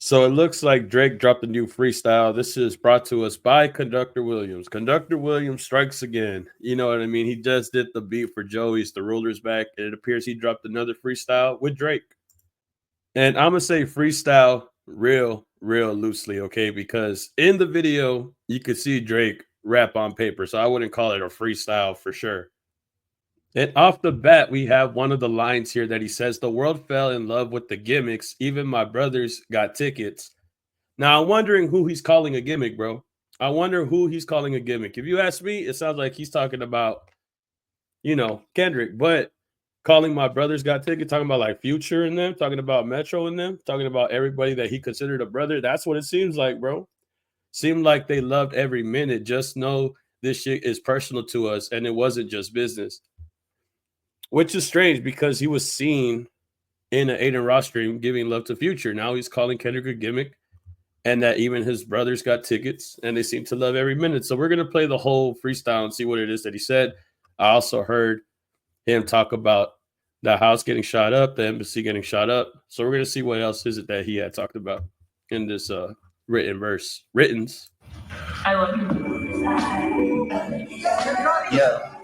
So it looks like Drake dropped a new freestyle. This is brought to us by Conductor Williams. Conductor Williams strikes again. You know what I mean? He just did the beat for Joey's The Ruler's Back, and it appears he dropped another freestyle with Drake. And I'm gonna say freestyle real loosely, okay? Because in the video, you could see Drake rap on paper. So I wouldn't call it a freestyle for sure. And off the bat, we have one of the lines here that he says, "The world fell in love with the gimmicks. Even my brothers got tickets." Now I'm wondering who he's calling a gimmick, bro. I wonder who he's calling a gimmick. If you ask me, it sounds like he's talking about, Kendrick, but calling my brothers got tickets, talking about like Future and them, talking about Metro and them, talking about everybody that he considered a brother. That's what it seems like, bro. Seemed like they loved every minute. Just know this shit is personal to us and it wasn't just business. Which is strange because he was seen in an Aiden Ross stream giving love to Future. Now he's calling Kendrick a gimmick, and that even his brothers got tickets and they seem to love every minute. So we're going to play the whole freestyle and see what it is that he said. I also heard him talk about the house getting shot up, the embassy getting shot up. So we're going to see what else is it that he had talked about in this written verse. Writtens. I love you. Yeah.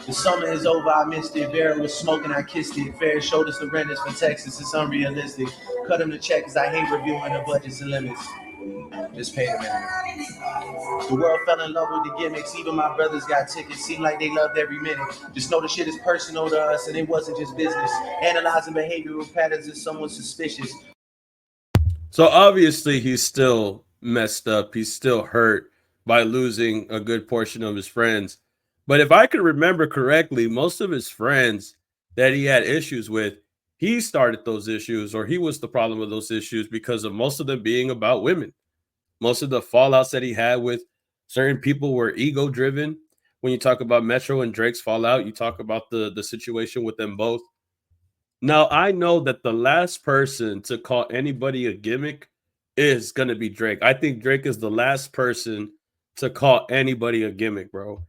The summer is over, I missed it. Vera was smoking, I kissed it. Fair showed us the renters from Texas, it's unrealistic. Cut them the check, cause I hate reviewing the budgets and limits. Just pay them in. The world fell in love with the gimmicks, even my brothers got tickets. Seemed like they loved every minute. Just know the shit is personal to us and it wasn't just business. Analyzing behavioral patterns if someone's suspicious. So obviously he's still messed up. He's still hurt by losing a good portion of his friends. But if I could remember correctly, most of his friends that he had issues with, he started those issues or he was the problem with those issues because of most of them being about women. Most of the fallouts that he had with certain people were ego driven. When you talk about Metro and Drake's fallout, you talk about the situation with them both. Now, I know that the last person to call anybody a gimmick is going to be Drake. I think Drake is the last person to call anybody a gimmick, bro.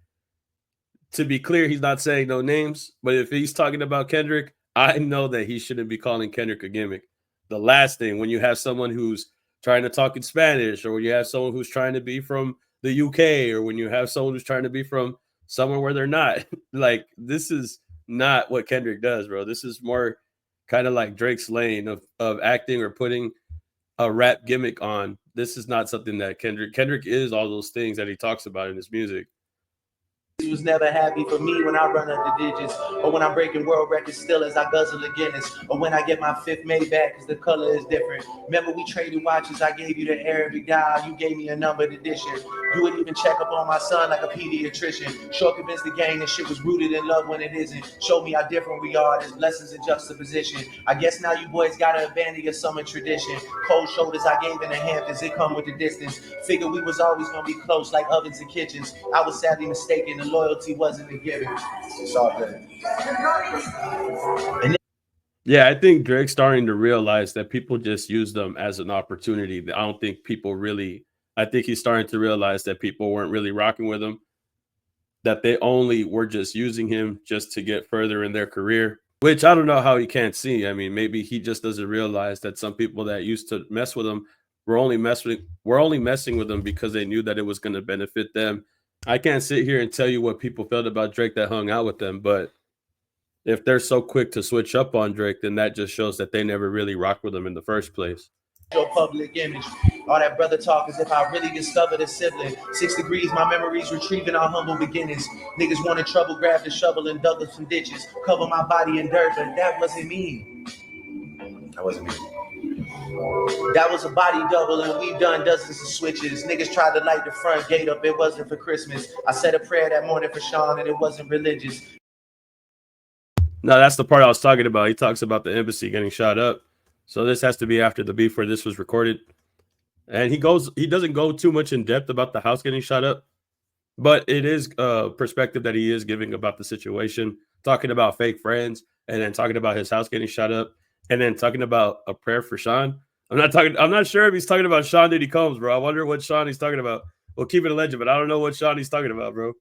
To be clear, he's not saying no names, but if he's talking about Kendrick, I know that he shouldn't be calling Kendrick a gimmick. The last thing, when you have someone who's trying to talk in Spanish, or when you have someone who's trying to be from the UK, or when you have someone who's trying to be from somewhere where they're not, like, this is not what Kendrick does, bro. This is more kind of like Drake's lane of acting or putting a rap gimmick on. This is not something that Kendrick is all those things that he talks about in his music. He was never happy for me when I run up the digits, or when I'm breaking world records still as I guzzle the Guinness, or when I get my fifth made back because the color is different. Remember we traded watches, I gave you the Arabic dial, you gave me a numbered edition. You would even check up on my son like a pediatrician. Sure convinced the gang that shit was rooted in love when it isn't. Show me how different we are, there's blessings in juxtaposition. I guess now you boys gotta abandon your summer tradition. Cold shoulders I gave in the Hamptons, it come with the distance. Figure we was always gonna be close like ovens and kitchens. I was sadly mistaken, the loyalty wasn't a given. It's all good. Yeah, I think Drake's starting to realize that people just use them as an opportunity. I don't think people really, I think he's starting to realize that people weren't really rocking with him, that they only were just using him just to get further in their career, which I don't know how he can't see. I mean, maybe he just doesn't realize that some people that used to mess with him were only messing with him because they knew that it was going to benefit them. I can't sit here and tell you what people felt about Drake that hung out with them, but if they're so quick to switch up on Drake, then that just shows that they never really rocked with him in the first place. Your public image. All that brother talk as if I really discovered a sibling. 6 degrees, my memories retrieving our humble beginnings. Niggas wanted trouble, grabbed a shovel and dug up some ditches. Cover my body in dirt, but that wasn't me. That wasn't me. That was a body double and we've done dozens of switches. Niggas tried to light the front gate up, it wasn't for Christmas. I said a prayer that morning for Sean and it wasn't religious. No, that's the part I was talking about. He talks about the embassy getting shot up. So this has to be after the beef where this was recorded. And he doesn't go too much in depth about the house getting shot up, but it is a perspective that he is giving about the situation, talking about fake friends and then talking about his house getting shot up and then talking about a prayer for Sean. I'm not sure if he's talking about Sean Diddy Combs, bro. I wonder what Sean he's talking about. We'll keep it a legend, but I don't know what Sean he's talking about, bro.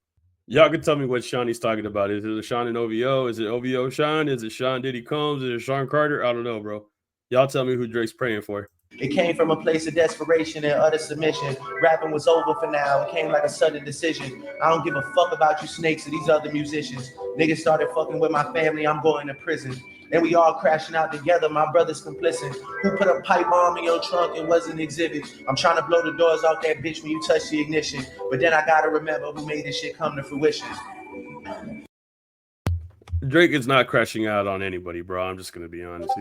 Y'all can tell me what Sean he's talking about. Is it a Sean in OVO? Is it OVO Sean? Is it Sean Diddy Combs? Is it Sean Carter? I don't know, bro. Y'all tell me who Drake's praying for. It came from a place of desperation and utter submission. Rapping was over for now. It came like a sudden decision. I don't give a fuck about you snakes or these other musicians. Niggas started fucking with my family. I'm going to prison. And we all crashing out together. My brother's complicit. Who put a pipe bomb in your trunk and was an exhibit? I'm trying to blow the doors off that bitch when you touch the ignition. But then I gotta remember who made this shit come to fruition. Drake is not crashing out on anybody, bro. I'm just gonna be honest.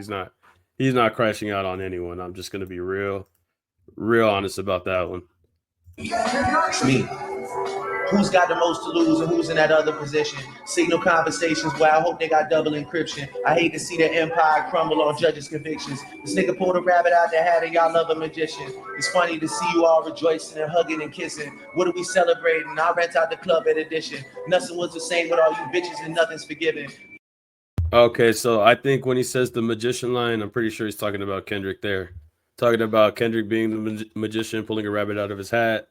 He's not crashing out on anyone. I'm just gonna be real honest about that one. It's me. Who's got the most to lose and who's in that other position? Signal conversations where I hope they got double encryption. I hate to see the empire crumble on judges' convictions. This nigga pulled a rabbit out the hat and y'all love a magician. It's funny to see you all rejoicing and hugging and kissing. What are we celebrating? I rent out the club at Edition. Nothing was the same with all you bitches and nothing's forgiven. Okay, so I think when he says the magician line, I'm pretty sure he's talking about Kendrick there. Talking about Kendrick being the magician, pulling a rabbit out of his hat,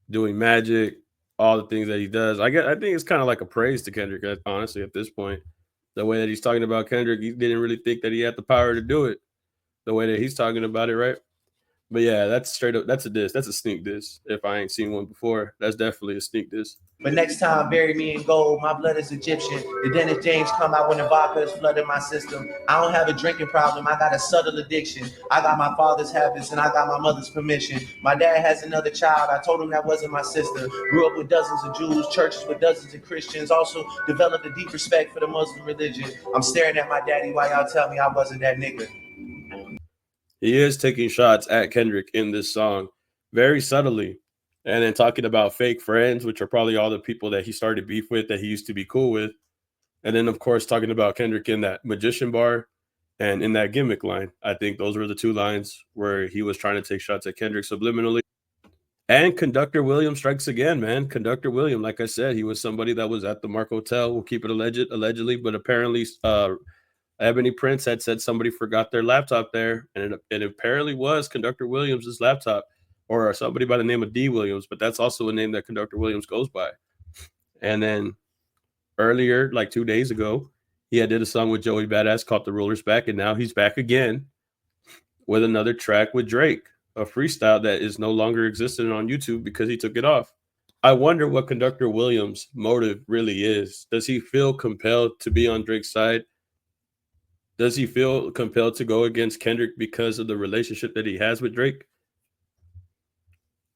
doing magic, all the things that he does. I think it's kind of like a praise to Kendrick, honestly, at this point. The way that he's talking about Kendrick, he didn't really think that he had the power to do it. The way that he's talking about it, right? But yeah, that's straight up. That's a diss. That's a sneak diss. If I ain't seen one before, that's definitely a sneak diss. But next time, bury me in gold. My blood is Egyptian. The Dennis James come out when the vodka is flooding my system. I don't have a drinking problem. I got a subtle addiction. I got my father's habits and I got my mother's permission. My dad has another child. I told him that wasn't my sister. Grew up with dozens of Jews, churches with dozens of Christians. Also developed a deep respect for the Muslim religion. I'm staring at my daddy while y'all tell me I wasn't that nigga. He is taking shots at Kendrick in this song very subtly. And then talking about fake friends, which are probably all the people that he started beef with that he used to be cool with. And then, of course, talking about Kendrick in that magician bar and in that gimmick line. I think those were the two lines where he was trying to take shots at Kendrick subliminally. And Conductor Williams strikes again, man. Conductor Williams, like I said, he was somebody that was at the Mark Hotel. We'll keep it allegedly, but apparently Ebony Prince had said somebody forgot their laptop there, and it apparently was Conductor Williams' laptop, or somebody by the name of D. Williams, but that's also a name that Conductor Williams goes by. And then earlier, like 2 days ago, he had did a song with Joey Badass called The Ruler's Back, and now he's back again with another track with Drake, a freestyle that is no longer existing on YouTube because he took it off. I wonder what Conductor Williams' motive really is. Does he feel compelled to be on Drake's side? Does he feel compelled to go against Kendrick because of the relationship that he has with Drake?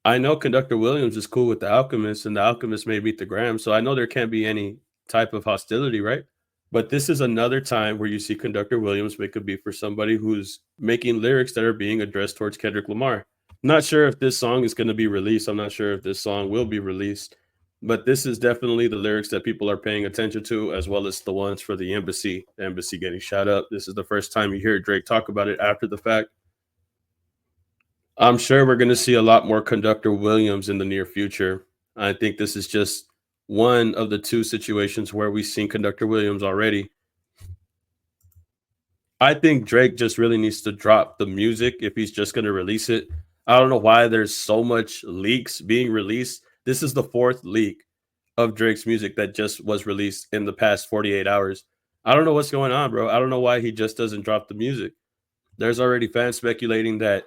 I know Conductor Williams is cool with The Alchemist, and The Alchemist may beat the Gram, so I know there can't be any type of hostility, right? But this is another time where you see Conductor Williams make a beat for somebody who's making lyrics that are being addressed towards Kendrick Lamar. Not sure if this song is going to be released. I'm not sure if this song will be released, but this is definitely the lyrics that people are paying attention to, as well as the ones for the embassy getting shot up. This is the first time you hear Drake talk about it after the fact. I'm sure we're going to see a lot more Conductor Williams in the near future. I think this is just one of the two situations where we've seen Conductor Williams already. I think Drake just really needs to drop the music if he's just going to release it. I don't know why there's so much leaks being released. This is the fourth leak of Drake's music that just was released in the past 48 hours. I don't know what's going on, bro. I don't know why he just doesn't drop the music. There's already fans speculating that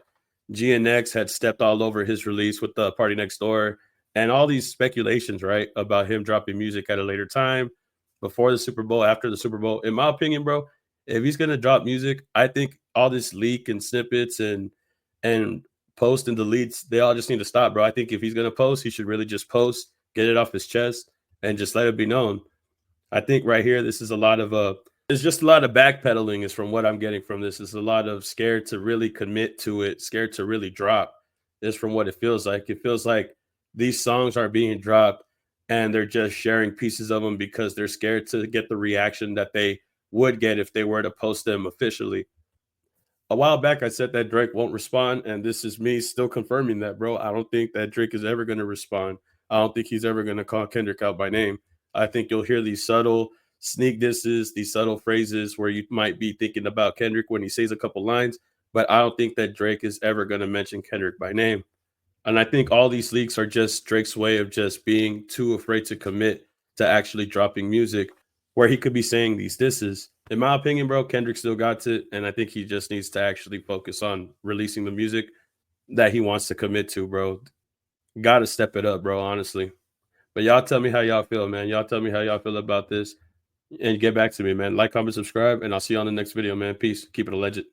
GNX had stepped all over his release with the Party Next Door and all these speculations, right, about him dropping music at a later time, before the Super Bowl, after the Super Bowl. In my opinion, bro, if he's going to drop music, I think all this leak and snippets and post and deletes, they all just need to stop, bro. I think if he's going to post, he should really just post, get it off his chest, and just let it be known. I think right here, this is a lot of it's just a lot of backpedaling is from what I'm getting from this. It's a lot of scared to really commit to it, scared to really drop is from what it feels like. It feels like these songs are being dropped and they're just sharing pieces of them because they're scared to get the reaction that they would get if they were to post them officially. A while back, I said that Drake won't respond, and this is me still confirming that, bro. I don't think that Drake is ever going to respond. I don't think he's ever going to call Kendrick out by name. I think you'll hear these subtle sneak disses, these subtle phrases where you might be thinking about Kendrick when he says a couple lines, but I don't think that Drake is ever going to mention Kendrick by name. And I think all these leaks are just Drake's way of just being too afraid to commit to actually dropping music where he could be saying these disses in my opinion, bro, Kendrick still got it, and I think he just needs to actually focus on releasing the music that he wants to commit to, bro. Got to step it up, bro, honestly. But y'all tell me how y'all feel, man. Y'all tell me how y'all feel about this, and get back to me, man. Like, comment, subscribe, and I'll see you on the next video, man. Peace. Keep it alleged.